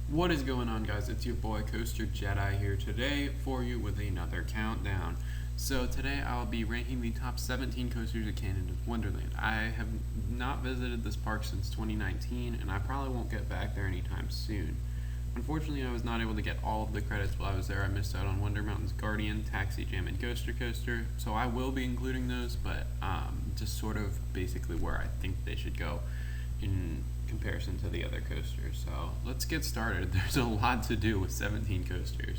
What is going on, guys? It's your boy Coaster Jedi here today for you with another countdown. So today I'll be ranking the top 17 coasters of Canada's Wonderland. I have not visited this park since 2019 and I probably won't get back there anytime soon. Unfortunately, I was not able to get all of the credits while I was there. I missed out on Wonder Mountain's Guardian, Taxi Jam, and Coaster Coaster, so I will be including those, but just sort of basically where I think they should go in comparison to the other coasters. So let's get started. There's a lot to do with 17 coasters.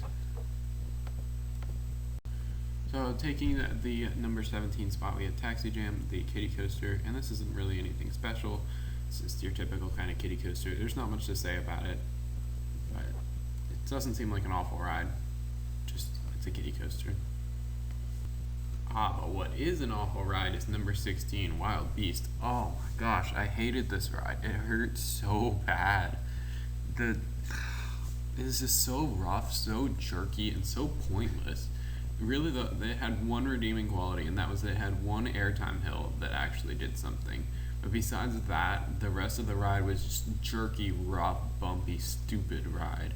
So taking the number 17 spot, we have Taxi Jam, the kiddie coaster, and this isn't really anything special. It's just your typical kind of kiddie coaster. There's not much to say about it, but it doesn't seem like an awful ride. Just, it's a kiddie coaster. But what is an awful ride is number 16, Wild Beast. Oh my gosh, I hated this ride. It hurt so bad. It is just so rough, so jerky, and so pointless. Really, they had one redeeming quality, and that was they had one airtime hill that actually did something. But besides that, the rest of the ride was just jerky, rough, bumpy, stupid ride.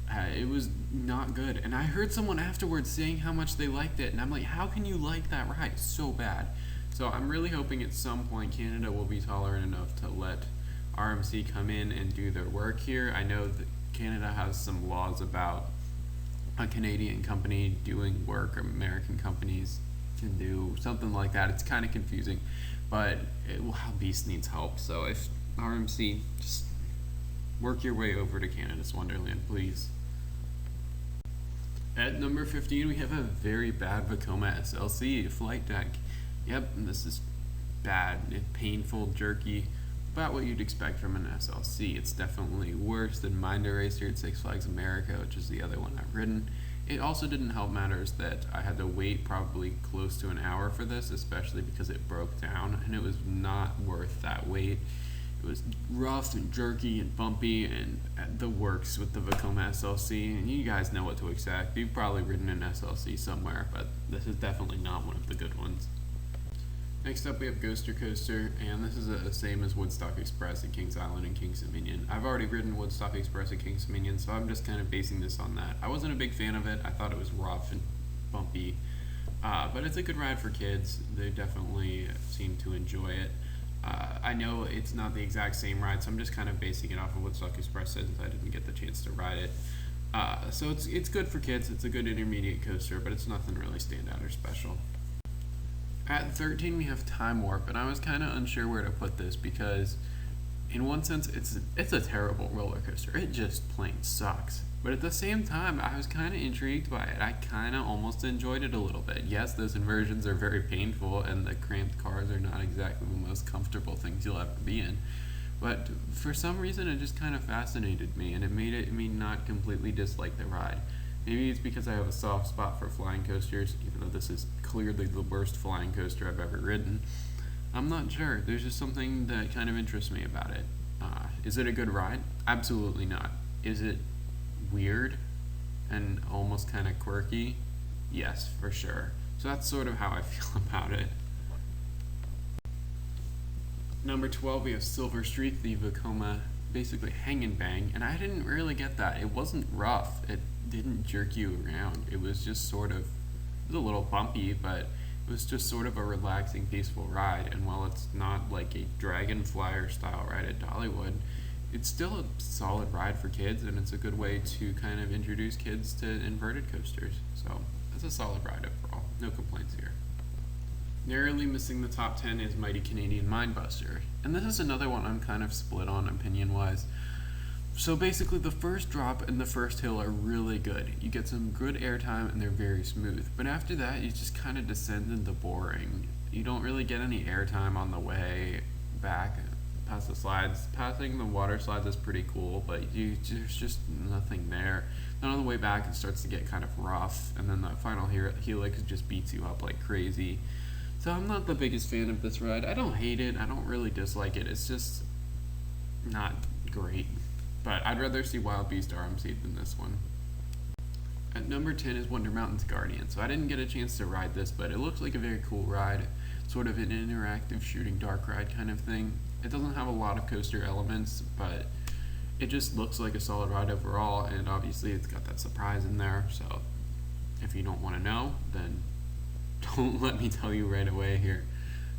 It was not good, and I heard someone afterwards saying how much they liked it, and I'm like, how can you like that ride so bad? So I'm really hoping at some point Canada will be tolerant enough to let RMC come in and do their work here. I know that Canada has some laws about a Canadian company doing work American companies can do, something like that. It's kind of confusing, but Beast needs help. So if RMC, just work your way over to Canada's Wonderland, please. At number 15, we have a very bad Vacoma SLC flight deck. Yep, this is bad, painful, jerky, about what you'd expect from an SLC. It's definitely worse than Mind Eraser at Six Flags America, which is the other one I've ridden. It also didn't help matters that I had to wait probably close to an hour for this, especially because it broke down, and it was not worth that wait. It was rough and jerky and bumpy and the works with the Vacoma SLC, and you guys know what to expect. You've probably ridden an SLC somewhere, but this is definitely not one of the good ones. Next up, we have Ghoster Coaster, and this is the same as Woodstock Express at Kings Island and Kings Dominion. I've already ridden Woodstock Express at Kings Dominion, so I'm just kind of basing this on that. I wasn't a big fan of it. I thought it was rough and bumpy, but it's a good ride for kids. They definitely seem to enjoy it. I know it's not the exact same ride, so I'm just kind of basing it off of Woodstock Express since I didn't get the chance to ride it. So it's good for kids. It's a good intermediate coaster, but it's nothing really standout or special. At 13, we have Time Warp, and I was kind of unsure where to put this because, in one sense, it's a terrible roller coaster. It just plain sucks. But at the same time, I was kind of intrigued by it. I kind of almost enjoyed it a little bit. Yes, those inversions are very painful, and the cramped cars are not exactly the most comfortable things you'll ever be in. But for some reason, it just kind of fascinated me, and it made me not completely dislike the ride. Maybe it's because I have a soft spot for flying coasters, even though this is clearly the worst flying coaster I've ever ridden. I'm not sure. There's just something that kind of interests me about it. Is it a good ride? Absolutely not. Is it weird and almost kind of quirky? Yes, for sure. So that's sort of how I feel about it. Number 12, we have Silver Streak, the Vacoma, basically hang and bang, and I didn't really get that. It wasn't rough. It didn't jerk you around. It was just sort of, it was a little bumpy, but it was just sort of a relaxing, peaceful ride. And while it's not like a Dragonfire style ride at Dollywood, it's still a solid ride for kids, and it's a good way to kind of introduce kids to inverted coasters. So it's a solid ride overall. No complaints here. Narrowly missing the top 10 is Mighty Canadian Mindbuster, and this is another one I'm kind of split on opinion-wise. So basically, the first drop and the first hill are really good. You get some good airtime, and they're very smooth. But after that, you just kind of descend into boring. You don't really get any airtime on the way back past the slides. Passing the water slides is pretty cool, but there's just nothing there. Then on the way back, it starts to get kind of rough, and then that final helix just beats you up like crazy. So I'm not the biggest fan of this ride. I don't hate it. I don't really dislike it. It's just not great. But I'd rather see Wild Beast RMC than this one. At number 10 is Wonder Mountain's Guardian. So I didn't get a chance to ride this, but it looks like a very cool ride. Sort of an interactive shooting dark ride kind of thing. It doesn't have a lot of coaster elements, but it just looks like a solid ride overall, and obviously it's got that surprise in there. So if you don't want to know, then don't let me tell you right away here.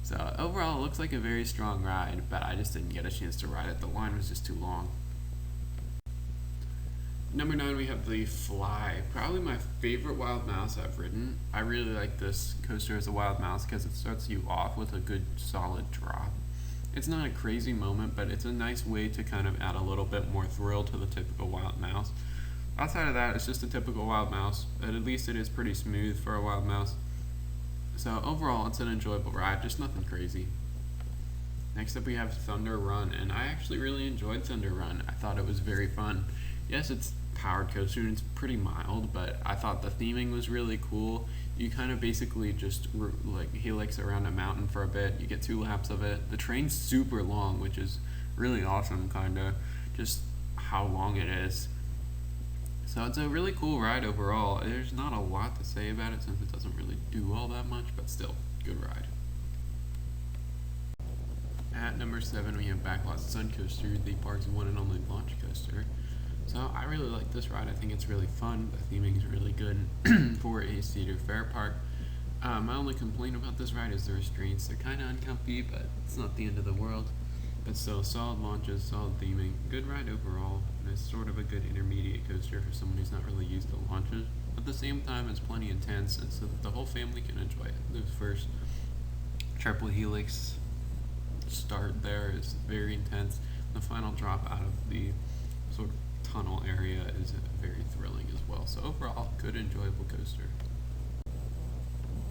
So overall, it looks like a very strong ride, but I just didn't get a chance to ride it. The line was just too long. Number 9, we have the Fly. Probably my favorite wild mouse I've ridden. I really like this coaster as a wild mouse because it starts you off with a good solid drop. It's not a crazy moment, but it's a nice way to kind of add a little bit more thrill to the typical wild mouse. Outside of that, it's just a typical wild mouse, but at least it is pretty smooth for a wild mouse. So overall, it's an enjoyable ride, just nothing crazy. Next up, we have Thunder Run, and I actually really enjoyed Thunder Run. I thought it was very fun. Yes, it's powered coaster and it's pretty mild, but I thought the theming was really cool. You kind of basically just like helix around a mountain for a bit. You get 2 laps of it. The train's super long, which is really awesome, kind of just how long it is. So it's a really cool ride overall. There's not a lot to say about it since it doesn't really do all that much, but still, good ride. At number 7, we have Backlot's Suncoaster, the park's one and only launch coaster. So I really like this ride. I think it's really fun. The theming is really good for a Cedar Fair park. My only complaint about this ride is the restraints. They're kind of uncomfy, but it's not the end of the world. But still, solid launches, solid theming, good ride overall, and it's sort of a good intermediate coaster for someone who's not really used to launches. But at the same time, it's plenty intense, and so that the whole family can enjoy it. The first triple helix start there is very intense. The final drop out of the sort of tunnel area is very thrilling as well. So overall, good, enjoyable coaster.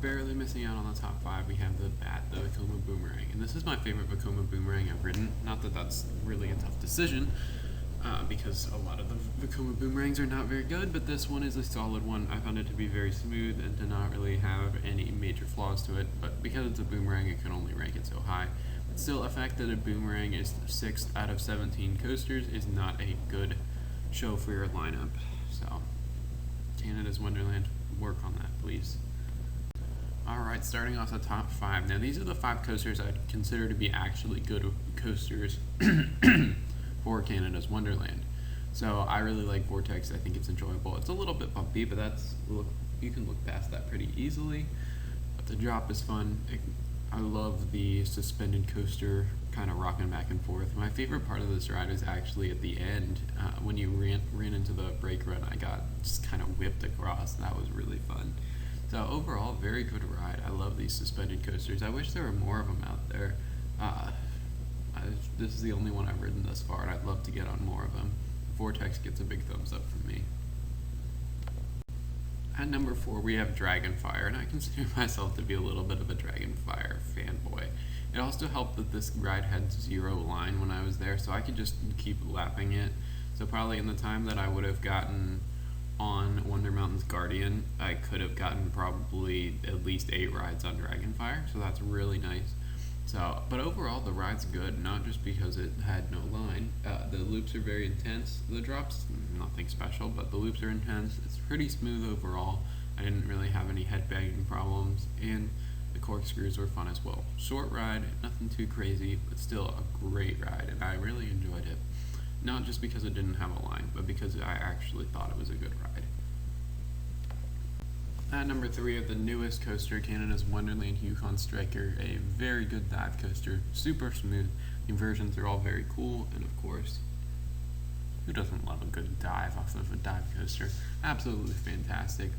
Barely missing out on the top 5, we have the Vacoma Boomerang. And this is my favorite Vacoma Boomerang I've ridden. Not that that's really a tough decision, because a lot of the Vacoma Boomerangs are not very good, but this one is a solid one. I found it to be very smooth and to not really have any major flaws to it, but because it's a boomerang, it can only rank it so high. But still, the fact that a boomerang is 6th out of 17 coasters is not a good show for your lineup. So, Canada's Wonderland, work on that, please. Alright, starting off the top 5. Now, these are the 5 coasters I'd consider to be actually good coasters for Canada's Wonderland. So, I really like Vortex. I think it's enjoyable. It's a little bit bumpy, but you can look past that pretty easily. But the drop is fun. I love the suspended coaster kind of rocking back and forth. My favorite part of this ride is actually at the end. When you ran into the brake run, I got just kind of whipped across. That was really fun. So overall, very good ride. I love these suspended coasters. I wish there were more of them out there. This is the only one I've ridden thus far, and I'd love to get on more of them. Vortex gets a big thumbs up from me. At number 4, we have Dragonfire, and I consider myself to be a little bit of a Dragonfire fanboy. It also helped that this ride had 0 line when I was there, so I could just keep lapping it. So probably in the time that I would have gotten on Wonder Mountain's Guardian, I could have gotten probably at least 8 rides on Dragonfire, so that's really nice. So, but overall, the ride's good, not just because it had no line. The loops are very intense. The drops, nothing special, but the loops are intense. It's pretty smooth overall. I didn't really have any headbanging problems, and the corkscrews were fun as well. Short ride, nothing too crazy, but still a great ride, and I really enjoyed it. Not just because it didn't have a line, but because I actually thought it was a good ride. At number 3, we have the newest coaster, Canada's Wonderland Yukon Striker, a very good dive coaster, super smooth. The inversions are all very cool, and of course, who doesn't love a good dive off of a dive coaster? Absolutely fantastic.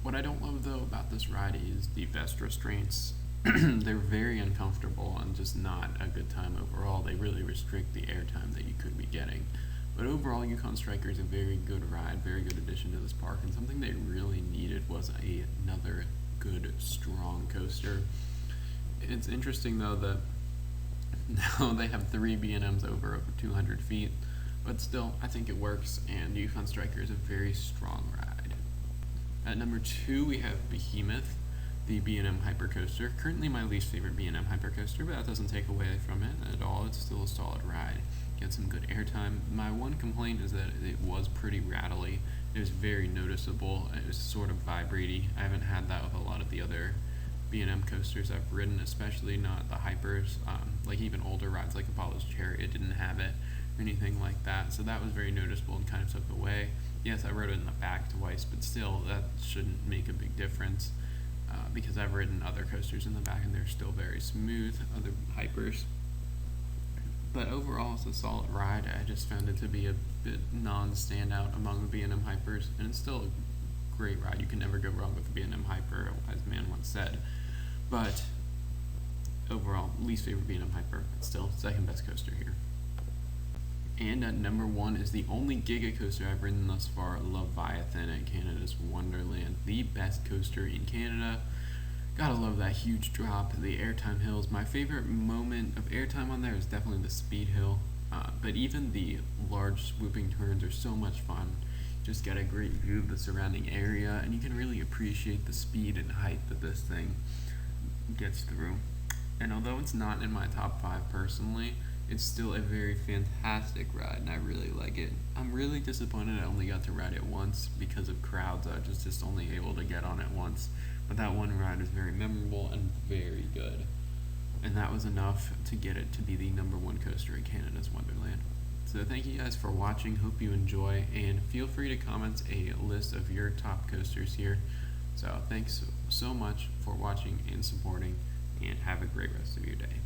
What I don't love, though, about this ride is the vest restraints. They're very uncomfortable and just not a good time overall. They really restrict the airtime that you could be getting. But overall, Yukon Striker is a very good ride, very good addition to this park, and something they really needed was another good, strong coaster. It's interesting, though, that now they have 3 B&Ms over 200 feet, but still, I think it works, and Yukon Striker is a very strong ride. At number 2, we have Behemoth, the B&M Hypercoaster. Currently my least favorite B&M Hypercoaster, but that doesn't take away from it at all. It's still a solid ride. Get some good airtime. My one complaint is that it was pretty rattly. It was very noticeable. It was sort of vibraty. I haven't had that with a lot of the other B&M coasters I've ridden, especially not the hypers. Like even older rides like Apollo's Chariot didn't have it. or anything like that. So that was very noticeable and kind of took away. Yes, I rode it in the back twice, but still, that shouldn't make a big difference because I've ridden other coasters in the back and they're still very smooth, other hypers. But overall, it's a solid ride. I just found it to be a bit non-standout among the B&M hypers, and it's still a great ride. You can never go wrong with the B&M hyper, as man once said. But overall, least favorite B&M hyper, but still second best coaster here. And at number 1 is the only Giga coaster I've ridden thus far, Leviathan at Canada's Wonderland. The best coaster in Canada. Gotta love that huge drop, the airtime hills. My favorite moment of airtime on there is definitely the speed hill. But even the large swooping turns are so much fun. Just get a great view of the surrounding area, and you can really appreciate the speed and height that this thing gets through. And although it's not in my top 5 personally, it's still a very fantastic ride, and I really like it. I'm really disappointed I only got to ride it once because of crowds. I was just only able to get on it once. But that one ride is very memorable and very good. And that was enough to get it to be the number 1 coaster in Canada's Wonderland. So thank you guys for watching. Hope you enjoy, and feel free to comment a list of your top coasters here. So thanks so much for watching and supporting, and have a great rest of your day.